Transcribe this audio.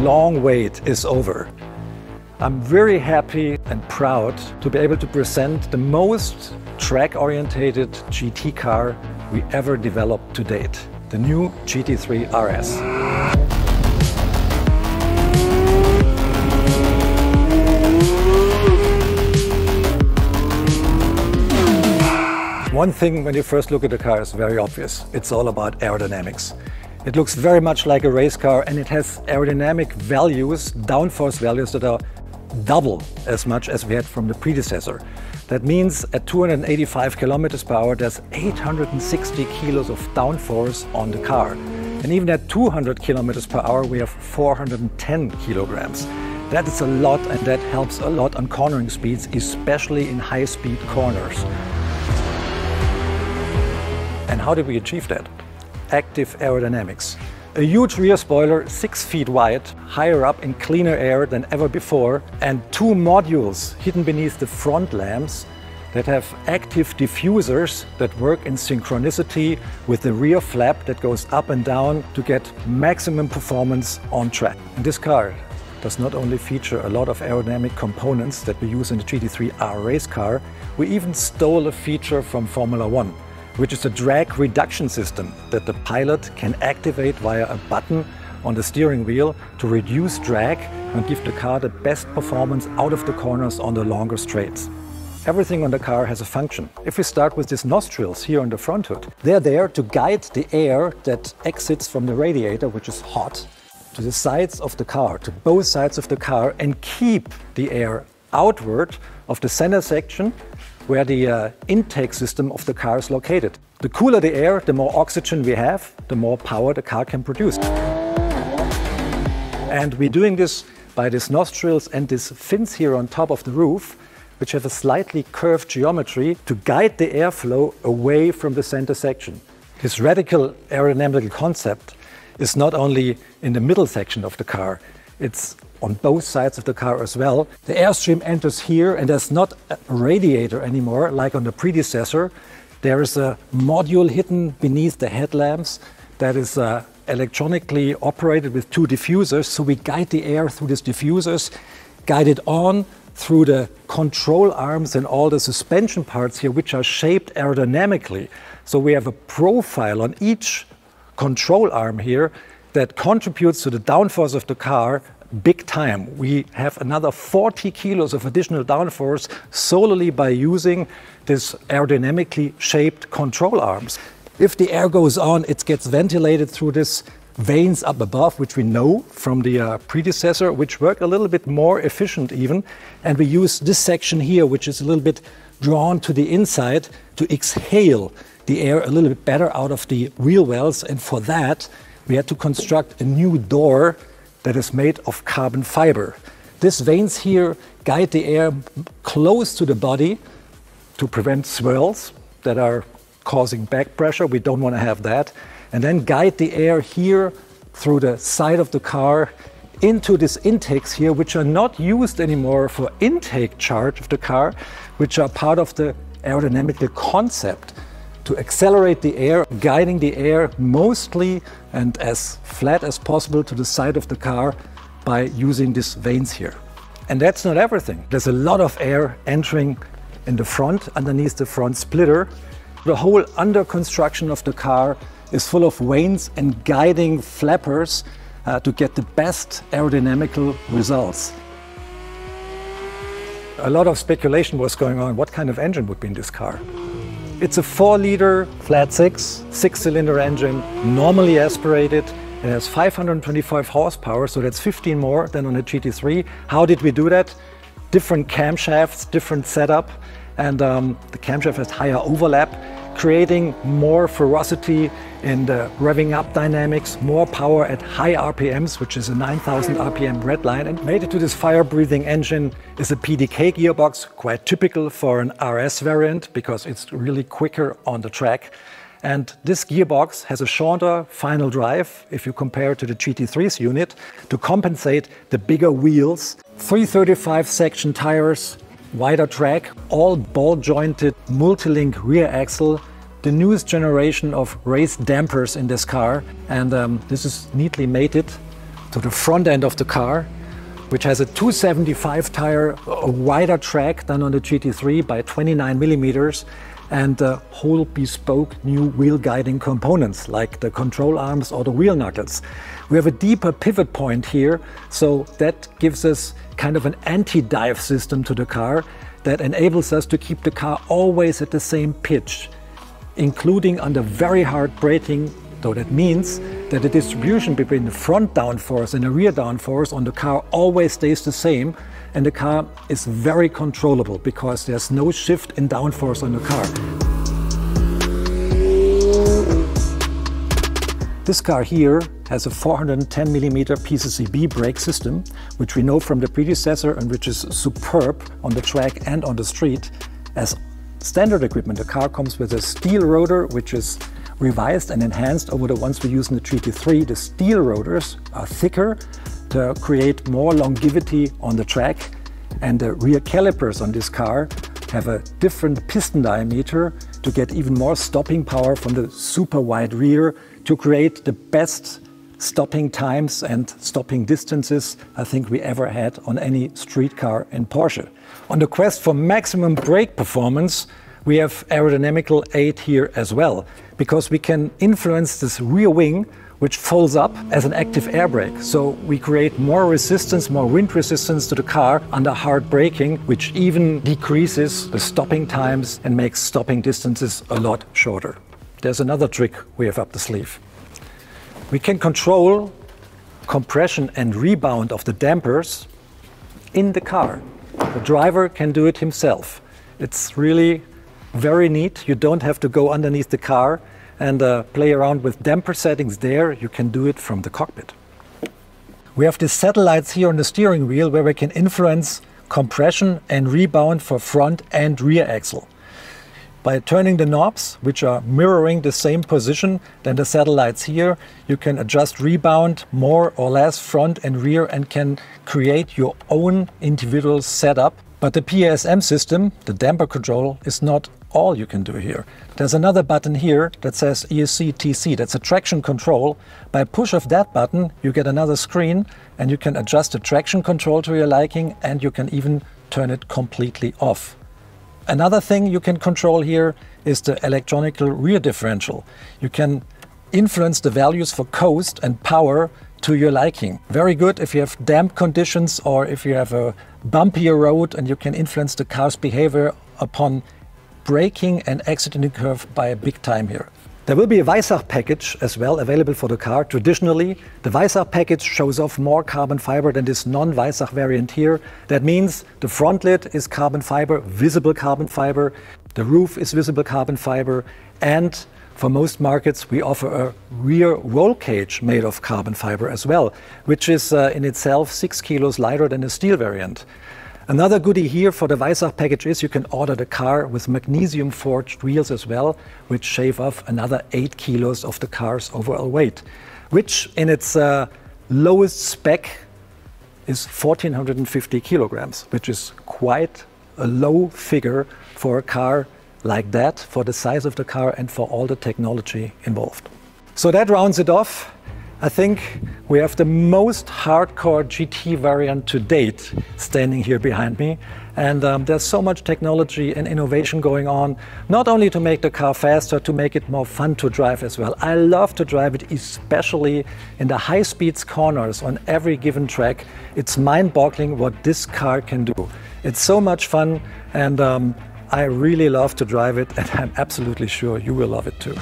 long wait is over. I'm very happy and proud to be able to present the most track-orientated GT car we ever developed to date, the new GT3 RS. One thing when you first look at the car is very obvious. It's all about aerodynamics. It looks very much like a race car, and it has aerodynamic values, downforce values, that are double as much as we had from the predecessor. That means at 285 kilometers per hour, there's 860 kilos of downforce on the car. And even at 200 kilometers per hour, we have 410 kilograms. That is a lot, and that helps a lot on cornering speeds, especially in high-speed corners. And how did we achieve that? Active aerodynamics. A huge rear spoiler, 6 feet wide, higher up in cleaner air than ever before, and 2 modules hidden beneath the front lamps that have active diffusers that work in synchronicity with the rear flap that goes up and down to get maximum performance on track. And this car does not only feature a lot of aerodynamic components that we use in the GT3 R race car, we even stole a feature from Formula One, which is a drag reduction system that the pilot can activate via a button on the steering wheel to reduce drag and give the car the best performance out of the corners on the longer straights. Everything on the car has a function. If we start with these nostrils here on the front hood, they're there to guide the air that exits from the radiator, which is hot, to the sides of the car, to both sides of the car, and keep the air outward of the center section where the intake system of the car is located. The cooler the air, the more oxygen we have, the more power the car can produce. And we're doing this by these nostrils and these fins here on top of the roof, which have a slightly curved geometry to guide the airflow away from the center section. This radical aerodynamical concept is not only in the middle section of the car, it's on both sides of the car as well. The airstream enters here, and there's not a radiator anymore like on the predecessor. There is a module hidden beneath the headlamps that is electronically operated with 2 diffusers. So we guide the air through these diffusers, guide it on through the control arms and all the suspension parts here, which are shaped aerodynamically. So we have a profile on each control arm here that contributes to the downforce of the car big time. We have another 40 kilos of additional downforce solely by using this aerodynamically shaped control arms. If the air goes on, it gets ventilated through these vanes up above, which we know from the predecessor, which work a little bit more efficient even. And we use this section here, which is a little bit drawn to the inside, to exhale the air a little bit better out of the wheel wells. And for that, we had to construct a new door that is made of carbon fiber. These vanes here guide the air close to the body to prevent swirls that are causing back pressure. We don't want to have that. And then guide the air here through the side of the car into these intakes here, which are not used anymore for intake charge of the car, which are part of the aerodynamical concept to accelerate the air, guiding the air mostly and as flat as possible to the side of the car by using these vanes here. And that's not everything. There's a lot of air entering in the front, underneath the front splitter. The whole under construction of the car is full of vanes and guiding flappers to get the best aerodynamical results. A lot of speculation was going on what kind of engine would be in this car. It's a 4-liter flat 6-cylinder engine, normally aspirated. It has 525 horsepower, so that's 15 more than on a GT3. How did we do that? Different camshafts, different setup, and the camshaft has higher overlap, creating more ferocity in the revving up dynamics, more power at high RPMs, which is a 9,000 RPM red line. And mated to this fire-breathing engine is a Pdk gearbox, quite typical for an RS variant because it's really quicker on the track. And this gearbox has a shorter final drive if you compare it to the GT3's unit to compensate the bigger wheels. 335 section tires, wider track, all ball-jointed multi-link rear axle, the newest generation of race dampers in this car, and this is neatly mated to the front end of the car, which has a 275 tire, a wider track than on the GT3 by 29 millimeters, and whole bespoke new wheel guiding components like the control arms or the wheel knuckles. We have a deeper pivot point here, so that gives us kind of an anti-dive system to the car that enables us to keep the car always at the same pitch, including under very hard braking. So that means that the distribution between the front downforce and the rear downforce on the car always stays the same, and the car is very controllable because there's no shift in downforce on the car. This car here has a 410mm PCCB brake system, which we know from the predecessor and which is superb on the track and on the street. As standard equipment, the car comes with a steel rotor, which is revised and enhanced over the ones we use in the GT3. The steel rotors are thicker to create more longevity on the track, and the rear calipers on this car have a different piston diameter to get even more stopping power from the super wide rear to create the best stopping times and stopping distances I think we ever had on any street car in Porsche. On the quest for maximum brake performance, we have aerodynamical aid here as well, because we can influence this rear wing, which folds up as an active air brake. So we create more resistance, more wind resistance to the car under hard braking, which even decreases the stopping times and makes stopping distances a lot shorter. There's another trick we have up the sleeve. We can control compression and rebound of the dampers in the car. The driver can do it himself. It's really very neat. You don't have to go underneath the car and play around with damper settings there. You can do it from the cockpit. We have these satellites here on the steering wheel where we can influence compression and rebound for front and rear axle. By turning the knobs, which are mirroring the same position than the satellites here, you can adjust rebound more or less front and rear and can create your own individual setup. But the PASM system, the damper control, is not all you can do here. There's another button here that says ESC TC, that's a traction control. By push of that button, you get another screen and you can adjust the traction control to your liking, and you can even turn it completely off. Another thing you can control here is the electronical rear differential. You can influence the values for coast and power to your liking. Very good if you have damp conditions or if you have a bumpier road, and you can influence the car's behavior upon braking and exiting the curve by a big time here. There will be a Weissach package as well available for the car. Traditionally, the Weissach package shows off more carbon fiber than this non-Weissach variant here. That means the front lid is carbon fiber, visible carbon fiber, the roof is visible carbon fiber, and for most markets we offer a rear roll cage made of carbon fiber as well, which is in itself 6 kilos lighter than the steel variant. Another goodie here for the Weissach package is you can order the car with magnesium forged wheels as well, which shave off another 8 kilos of the car's overall weight, which in its lowest spec is 1450 kilograms, which is quite a low figure for a car like that, for the size of the car and for all the technology involved. So that rounds it off. I think we have the most hardcore GT variant to date standing here behind me, and there's so much technology and innovation going on, not only to make the car faster, to make it more fun to drive as well. I love to drive it, especially in the high speeds corners on every given track. It's mind-boggling what this car can do. It's so much fun, and I really love to drive it, and I'm absolutely sure you will love it too.